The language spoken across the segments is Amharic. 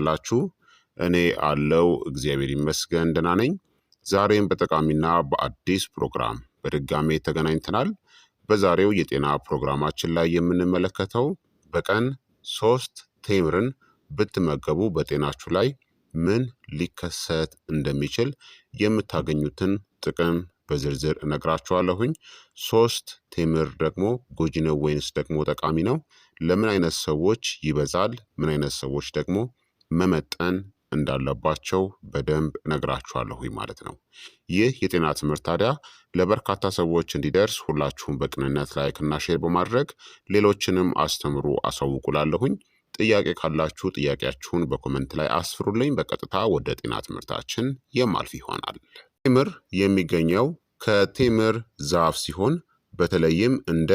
ላችሁ እኔ አለው እግዚአብሔር ይመስገን ደህና ነኝ። ዛሬም በጠቃሚና በአዲስ ፕሮግራም በድጋሜ ተገናኝተናል። በዛሬው የጤና ፕሮግራማችን ላይ የምንመለከተው በቀን 3 ቴምርን ብትመገቡ በጤናችሁ ላይ ምን ሊከሰት እንደሚችል የምታገኙትን ጥቅም በዝርዝር እነግራችኋለሁኝ። 3 ቴምር ደግሞ ጎጂ ነው ወይንስ ደግሞ ጠቃሚ ነው? ለምን አይነት ሰዎች ይበዛል? ምን አይነት ሰዎች ደግሞ መመጠን እንዳለባቸው በደንብ እነግራችኋለሁኝ ማለት ነው። ይህ የጤና ትምህርት ታዲያ ለበርካታ ሰዎች እንዲደርስ ሁላችሁም በቅንነት ላይክ እና ሼር በማድረግ ሌሎችንም አስተምሩ አሳውቁላለሁኝ። ጥያቄ ካላችሁ ጥያቄያችሁን በኮመንት ላይ አስፍሩልኝ። በቀጥታ ወደ ጤና ትምህርታችን የማልፍ ይሆናል። ቴምር የሚገኘው ከቴምር ዛፍ ሲሆን በተለይም እንደ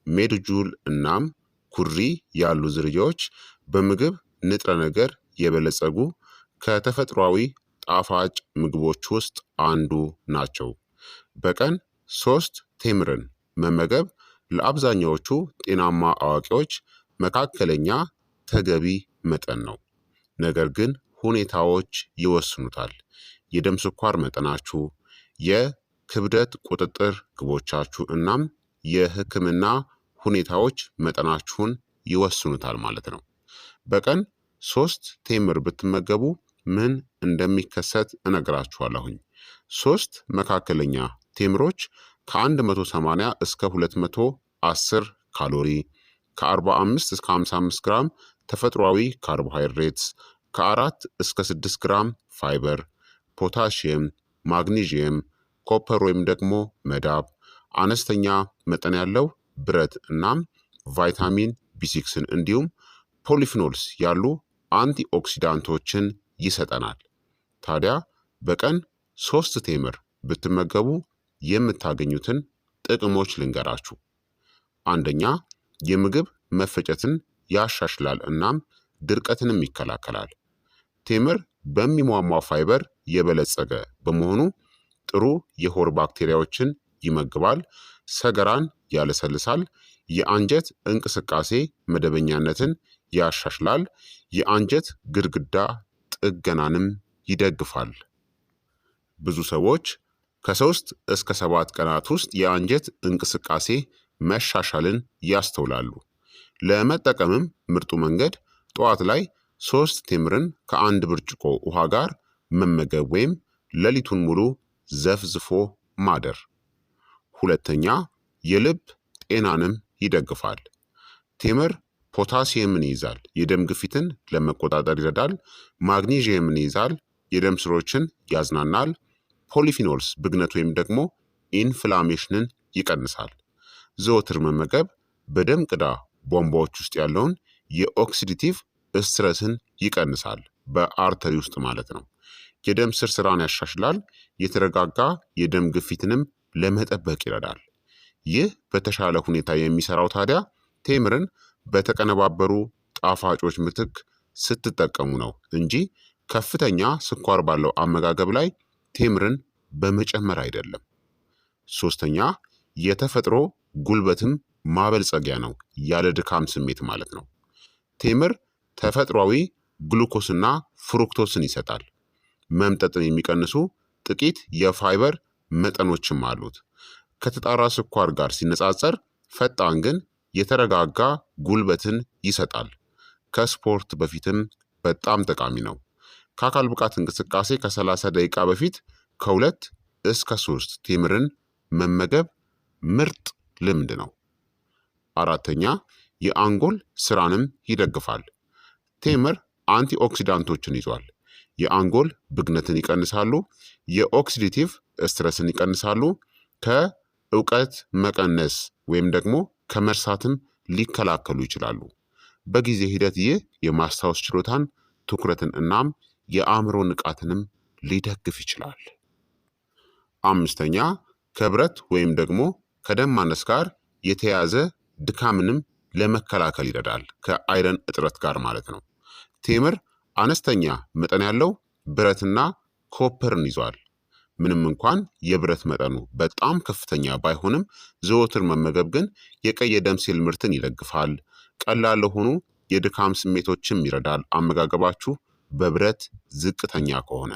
ሜድጁል እናም ኩሪ ያሉ ዝርያዎች በምግብ ንጥረ ነገር የበለጸጉ ከተፈጥሯዊ ጣፋጭ ምግቦች ውስጥ አንዱ ናቸው። በቀን 3 ቴምርን መመገብ ለአብዛኛዎቹ ጤናማ አዋቂዎች መካከለኛ ተገቢ መጠን ነው። ነገር ግን ሁኔታዎች ይወስኑታል። የደም ስኳር መጠናችሁ፣ የክብደት ቁጥጥር ግቦቻችሁ እናም የሕክምና ሁኔታዎች መጠናችሁን ይወስኑታል ማለት ነው። በቀን 3 ቴምር ብትመገቡ ምን እንደሚከሰት እነግራችኋለሁኝ። 3 መካከለኛ ቴምሮች ከ180 እስከ 210 ካሎሪ፣ ከ45 እስከ 55 ግራም ተፈጥሯዊ ካርቦሃይድሬትስ፣ ከ4 እስከ 6 ግራም ፋይበር፣ ፖታሽየም፣ ማግኒዥየም፣ ኮፐር ወይም ደግሞ መዳብ፣ አነስተኛ መጠን ያለው ብረት እናም ቫይታሚን ቢ6ን እንዲሁም ፖሊፊኖልስ ያሉ አንቲኦክሲዳንቶችን ይሰጠናል። ታዲያ በቀን 3 ቴምር ብትመገቡ የምታገኙትን ጥቅሞች ልንገራችሁ። አንደኛ፣ የምግብ መፈጨትን ያሻሽላል እናም ድርቀትንም ይከላከላል። ቴምር በሚሟሟ ፋይበር የበለጸገ በመሆኑ ጥሩ የሆድ ባክቴሪያዎችን ይመግባል፣ ሰገራን ያለሰልሳል፣ የአንጀት እንቅስቃሴ መደበኛነትን ያሻሽላል፣ የአንጀት ግድግዳ ጥገናንም ይደግፋል። ብዙ ሰዎች ከ3 እስከ 7 ቀናት ውስጥ የአንጀት እንቅስቃሴ መሻሻልን ያስተውላሉ። ለመጠቀምም ምርጡ መንገድ ጠዋት ላይ 3 ቴምርን ከ1 ብርጭቆ ውሃ ጋር መመገብ ወይም ሌሊቱን ሙሉ ዘፍዝፎ ማደር። ሁለተኛ፣ የልብ ጤናንም ይደግፋል። ቴምር ፖታሲየምን ይይዛል፣ የደም ግፊትን ለመቆጣጠር ይረዳል። ማግኒዥየምን ይይዛል፣ የደም ስሮችን ያዝናናል። ፖሊፊኖልስ ብግነት ወይም ደግሞ ኢንፍላሜሽንን ይቀንሳል። ዘወትር መመገብ በደም ቅዳ ቧንቧዎች ውስጥ ያለውን የኦክሲዲቲቭ ስትረስን ይቀንሳል፣ በአርተሪ ውስጥ ማለት ነው። የደም ስር ስራን ያሻሽላል፣ የተረጋጋ የደም ግፊትንም ለመጠበቅ ይረዳል። ይህ በተሻለ ሁኔታ የሚሰራው ታዲያ ቴምርን በተቀነባበሩ ጣፋጮች ምትክ ስትጠቀሙ ነው እንጂ ከፍተኛ ስኳር ባለው አመጋገብ ላይ ቴምርን በመጨመር አይደለም። ሶስተኛ፣ የተፈጥሮ ጉልበትም ማበልጸጊያ ነው፣ ያለ ድካም ስሜት ማለት ነው። ቴምር ተፈጥሯዊ ግሉኮስና ፍሩክቶስን ይሰጣል። መምጠጥን የሚቀንሱ ጥቂት የፋይበር መጠኖችም አሉት። ከተጣራ ስኳር ጋር ሲነጻጸር ፈጣን ግን የተረጋጋ ጉልበትን ይሰጣል። ከስፖርት በፊትም በጣም ጠቃሚ ነው። ከአካል ብቃት እንቅስቃሴ ከ30 ደቂቃ በፊት ከ2 እስከ 3 ቴምርን መመገብ ምርጥ ልምድ ነው። አራተኛ፣ የአንጎል ስራንም ይደግፋል። ቴምር አንቲኦክሲዳንቶችን ይዟል። የአንጎል ብግነትን ይቀንሳሉ፣ የኦክሲዲቲቭ ስትረስን ይቀንሳሉ፣ ከእውቀት መቀነስ ወይም ደግሞ ከመርሳትም ሊከላከሉ ይችላሉ። በጊዜ ሂደት ይህ የማስታወስ ችሎታን፣ ትኩረትን እናም የአእምሮ ንቃትንም ሊደግፍ ይችላል። አምስተኛ፣ ከብረት ወይም ደግሞ ከደም ማነስ ጋር የተያያዘ ድካምንም ለመከላከል ይረዳል። ከአይረን እጥረት ጋር ማለት ነው። ቴምር አነስተኛ መጠን ያለው ብረትና ኮፐርን ይዟል። ምንም እንኳን የብረት መጠኑ በጣም ከፍተኛ ባይሆንም ዘወትር መመገብ ግን የቀይ የደም ሴል ምርትን ይደግፋል። ቀላል ለሆኑ የድካም ስሜቶችም ይረዳል። አመጋገባችሁ በብረት ዝቅተኛ ከሆነ።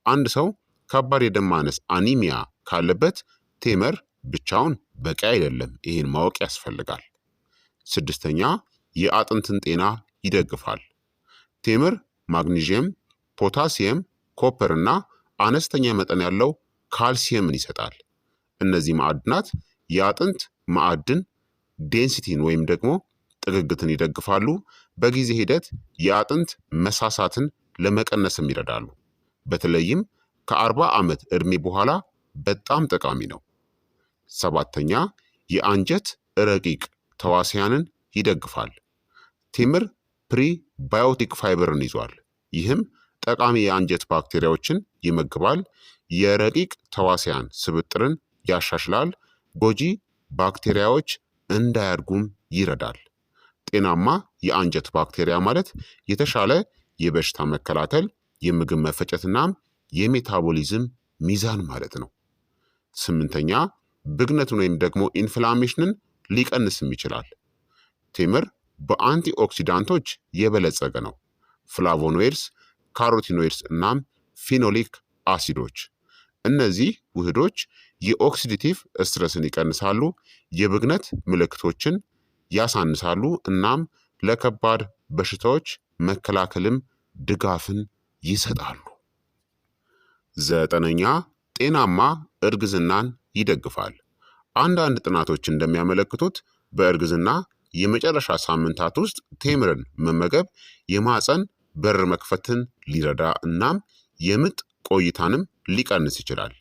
አንድ ሰው ከባድ የደም ማነስ አኒሚያ ካለበት ቴምር ብቻውን በቂ አይደለም። ይህን ማወቅ ያስፈልጋል። ስድስተኛ የአጥንትን ጤና ይደግፋል። ቴምር ማግኒዥየም፣ ፖታሲየም፣ ኮፐር እና አነስተኛ መጠን ያለው ካልሲየምን ይሰጣል። እነዚህ ማዕድናት የአጥንት ማዕድን ዴንሲቲን ወይም ደግሞ ጥግግትን ይደግፋሉ። በጊዜ ሂደት የአጥንት መሳሳትን ለመቀነስም ይረዳሉ። በተለይም ከ40 ዓመት ዕድሜ በኋላ በጣም ጠቃሚ ነው። ሰባተኛ የአንጀት ረቂቅ ተዋሲያንን ይደግፋል። ቴምር ፕሪባዮቲክ ፋይበርን ይዟል። ይህም ጠቃሚ የአንጀት ባክቴሪያዎችን ይመግባል። የረቂቅ ተዋሲያን ስብጥርን ያሻሽላል። ጎጂ ባክቴሪያዎች እንዳያድጉም ይረዳል። ጤናማ የአንጀት ባክቴሪያ ማለት የተሻለ የበሽታ መከላከል፣ የምግብ መፈጨትናም የሜታቦሊዝም ሚዛን ማለት ነው። ስምንተኛ ብግነትን ወይም ደግሞ ኢንፍላሜሽንን ሊቀንስም ይችላል። ቴምር በአንቲ ኦክሲዳንቶች የበለጸገ ነው። ፍላቮኖይድስ፣ ካሮቲኖይድስ እናም ፊኖሊክ አሲዶች። እነዚህ ውህዶች የኦክሲዲቲቭ ስትረስን ይቀንሳሉ፣ የብግነት ምልክቶችን ያሳንሳሉ እናም ለከባድ በሽታዎች መከላከልም ድጋፍን ይሰጣሉ። ዘጠነኛ ጤናማ እርግዝናን ይደግፋል። አንዳንድ ጥናቶች እንደሚያመለክቱት በእርግዝና የመጨረሻ ሳምንታት ውስጥ ቴምርን መመገብ የማህፀን በር መክፈትን ሊረዳ እናም የምጥ ቆይታንም ሊቀንስ ይችላል።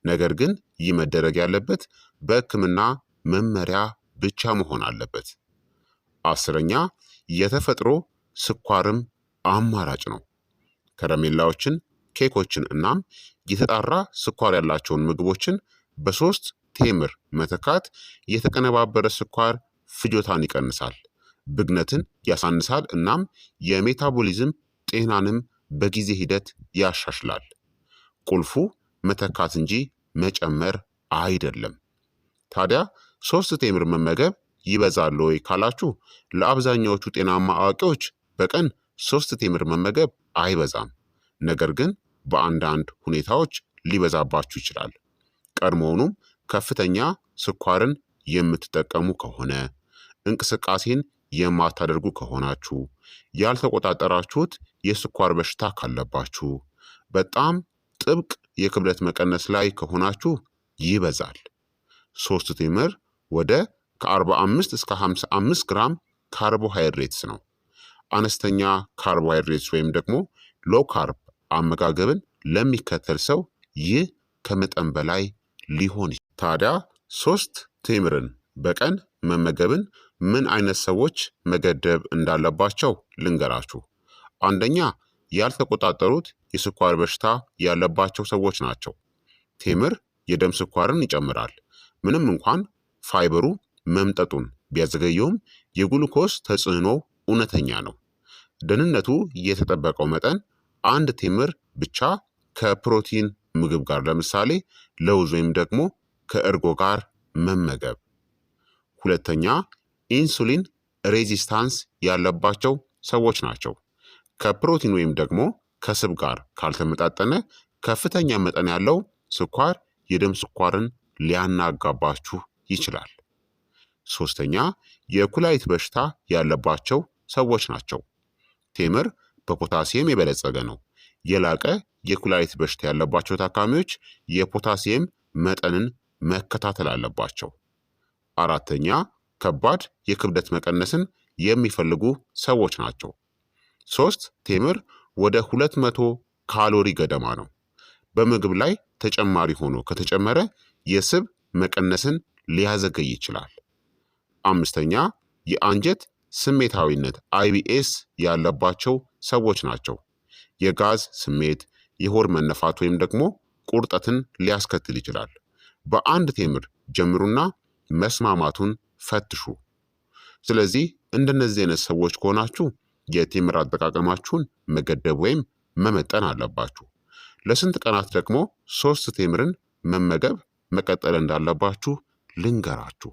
ነገር ግን ይህ መደረግ ያለበት በሕክምና መመሪያ ብቻ መሆን አለበት። አስረኛ የተፈጥሮ ስኳርም አማራጭ ነው። ከረሜላዎችን፣ ኬኮችን እናም የተጣራ ስኳር ያላቸውን ምግቦችን በሶስት ቴምር መተካት የተቀነባበረ ስኳር ፍጆታን ይቀንሳል፣ ብግነትን ያሳንሳል እናም የሜታቦሊዝም ጤናንም በጊዜ ሂደት ያሻሽላል። ቁልፉ መተካት እንጂ መጨመር አይደለም። ታዲያ ሶስት ቴምር መመገብ ይበዛል ወይ ካላችሁ፣ ለአብዛኛዎቹ ጤናማ አዋቂዎች በቀን ሶስት ቴምር መመገብ አይበዛም። ነገር ግን በአንዳንድ ሁኔታዎች ሊበዛባችሁ ይችላል። ቀድሞውኑም ከፍተኛ ስኳርን የምትጠቀሙ ከሆነ፣ እንቅስቃሴን የማታደርጉ ከሆናችሁ፣ ያልተቆጣጠራችሁት የስኳር በሽታ ካለባችሁ፣ በጣም ጥብቅ የክብደት መቀነስ ላይ ከሆናችሁ ይበዛል። ሶስት ቴምር ወደ ከ45 እስከ 55 ግራም ካርቦሃይድሬትስ ነው። አነስተኛ ካርቦሃይድሬትስ ወይም ደግሞ ሎ ካርብ አመጋገብን ለሚከተል ሰው ይህ ከመጠን በላይ ሊሆን ይችላል። ታዲያ ሶስት ቴምርን በቀን መመገብን ምን አይነት ሰዎች መገደብ እንዳለባቸው ልንገራችሁ። አንደኛ ያልተቆጣጠሩት የስኳር በሽታ ያለባቸው ሰዎች ናቸው። ቴምር የደም ስኳርን ይጨምራል። ምንም እንኳን ፋይበሩ መምጠጡን ቢያዘገየውም የግሉኮስ ተጽዕኖ እውነተኛ ነው። ደህንነቱ የተጠበቀው መጠን አንድ ቴምር ብቻ ከፕሮቲን ምግብ ጋር ለምሳሌ ለውዝ ወይም ደግሞ ከእርጎ ጋር መመገብ። ሁለተኛ ኢንሱሊን ሬዚስታንስ ያለባቸው ሰዎች ናቸው። ከፕሮቲን ወይም ደግሞ ከስብ ጋር ካልተመጣጠነ ከፍተኛ መጠን ያለው ስኳር የደም ስኳርን ሊያናጋባችሁ ይችላል። ሶስተኛ የኩላሊት በሽታ ያለባቸው ሰዎች ናቸው። ቴምር በፖታሲየም የበለጸገ ነው። የላቀ የኩላሊት በሽታ ያለባቸው ታካሚዎች የፖታሲየም መጠንን መከታተል አለባቸው። አራተኛ ከባድ የክብደት መቀነስን የሚፈልጉ ሰዎች ናቸው። ሶስት ቴምር ወደ 200 ካሎሪ ገደማ ነው። በምግብ ላይ ተጨማሪ ሆኖ ከተጨመረ የስብ መቀነስን ሊያዘገይ ይችላል። አምስተኛ የአንጀት ስሜታዊነት አይቢኤስ ያለባቸው ሰዎች ናቸው። የጋዝ ስሜት፣ የሆድ መነፋት ወይም ደግሞ ቁርጠትን ሊያስከትል ይችላል። በአንድ ቴምር ጀምሩና መስማማቱን ፈትሹ። ስለዚህ እንደነዚህ አይነት ሰዎች ከሆናችሁ የቴምር አጠቃቀማችሁን መገደብ ወይም መመጠን አለባችሁ። ለስንት ቀናት ደግሞ ሶስት ቴምርን መመገብ መቀጠል እንዳለባችሁ ልንገራችሁ።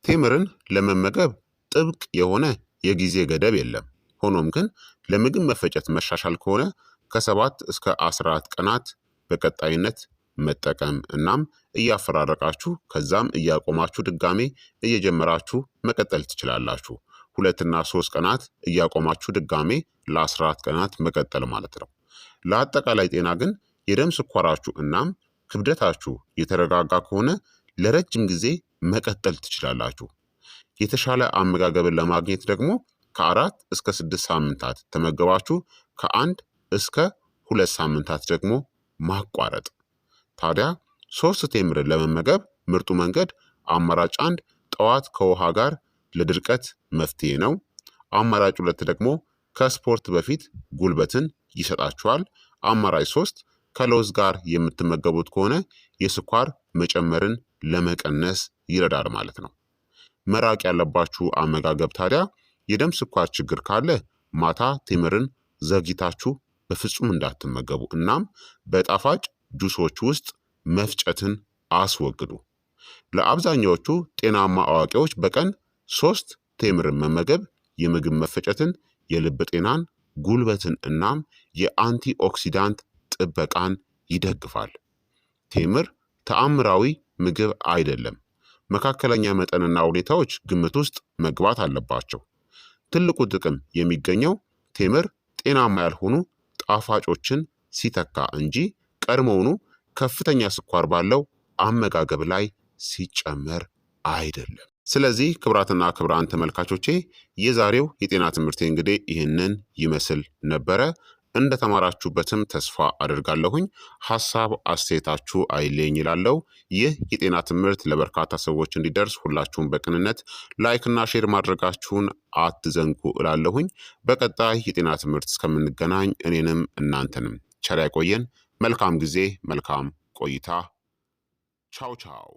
ቴምርን ለመመገብ ጥብቅ የሆነ የጊዜ ገደብ የለም። ሆኖም ግን ለምግብ መፈጨት መሻሻል ከሆነ ከ7 እስከ 14 ቀናት በቀጣይነት መጠቀም እናም እያፈራረቃችሁ ከዛም እያቆማችሁ ድጋሜ እየጀመራችሁ መቀጠል ትችላላችሁ። 2 እና 3 ቀናት እያቆማችሁ ድጋሜ ለ14 ቀናት መቀጠል ማለት ነው። ለአጠቃላይ ጤና ግን የደም ስኳራችሁ እናም ክብደታችሁ የተረጋጋ ከሆነ ለረጅም ጊዜ መቀጠል ትችላላችሁ። የተሻለ አመጋገብን ለማግኘት ደግሞ ከ4 እስከ 6 ሳምንታት ተመገባችሁ ከ1 እስከ 2 ሳምንታት ደግሞ ማቋረጥ። ታዲያ 3 ቴምርን ለመመገብ ምርጡ መንገድ አማራጭ 1 ጠዋት ከውሃ ጋር ለድርቀት መፍትሄ ነው። አማራጭ 2 ደግሞ ከስፖርት በፊት ጉልበትን ይሰጣችኋል። አማራጭ 3 ከለውዝ ጋር የምትመገቡት ከሆነ የስኳር መጨመርን ለመቀነስ ይረዳል ማለት ነው። መራቅ ያለባችሁ አመጋገብ ታዲያ የደም ስኳር ችግር ካለ ማታ ቴምርን ዘግይታችሁ በፍጹም እንዳትመገቡ እናም በጣፋጭ ጁሶች ውስጥ መፍጨትን አስወግዱ። ለአብዛኛዎቹ ጤናማ አዋቂዎች በቀን 3 ቴምርን መመገብ የምግብ መፈጨትን፣ የልብ ጤናን፣ ጉልበትን እናም የአንቲኦክሲዳንት ጥበቃን ይደግፋል። ቴምር ተአምራዊ ምግብ አይደለም። መካከለኛ መጠንና ሁኔታዎች ግምት ውስጥ መግባት አለባቸው። ትልቁ ጥቅም የሚገኘው ቴምር ጤናማ ያልሆኑ ጣፋጮችን ሲተካ እንጂ ቀድሞውኑ ከፍተኛ ስኳር ባለው አመጋገብ ላይ ሲጨመር አይደለም። ስለዚህ ክቡራትና ክቡራን ተመልካቾቼ የዛሬው የጤና ትምህርቴ እንግዲህ ይህንን ይመስል ነበረ። እንደተማራችሁበትም ተስፋ አድርጋለሁኝ። ሀሳብ አስተያየታችሁ አይለኝ ይላለው። ይህ የጤና ትምህርት ለበርካታ ሰዎች እንዲደርስ ሁላችሁም በቅንነት ላይክና ሼር ማድረጋችሁን አትዘንጉ እላለሁኝ። በቀጣይ የጤና ትምህርት እስከምንገናኝ እኔንም እናንተንም ቸር ያቆየን። መልካም ጊዜ፣ መልካም ቆይታ። ቻው ቻው።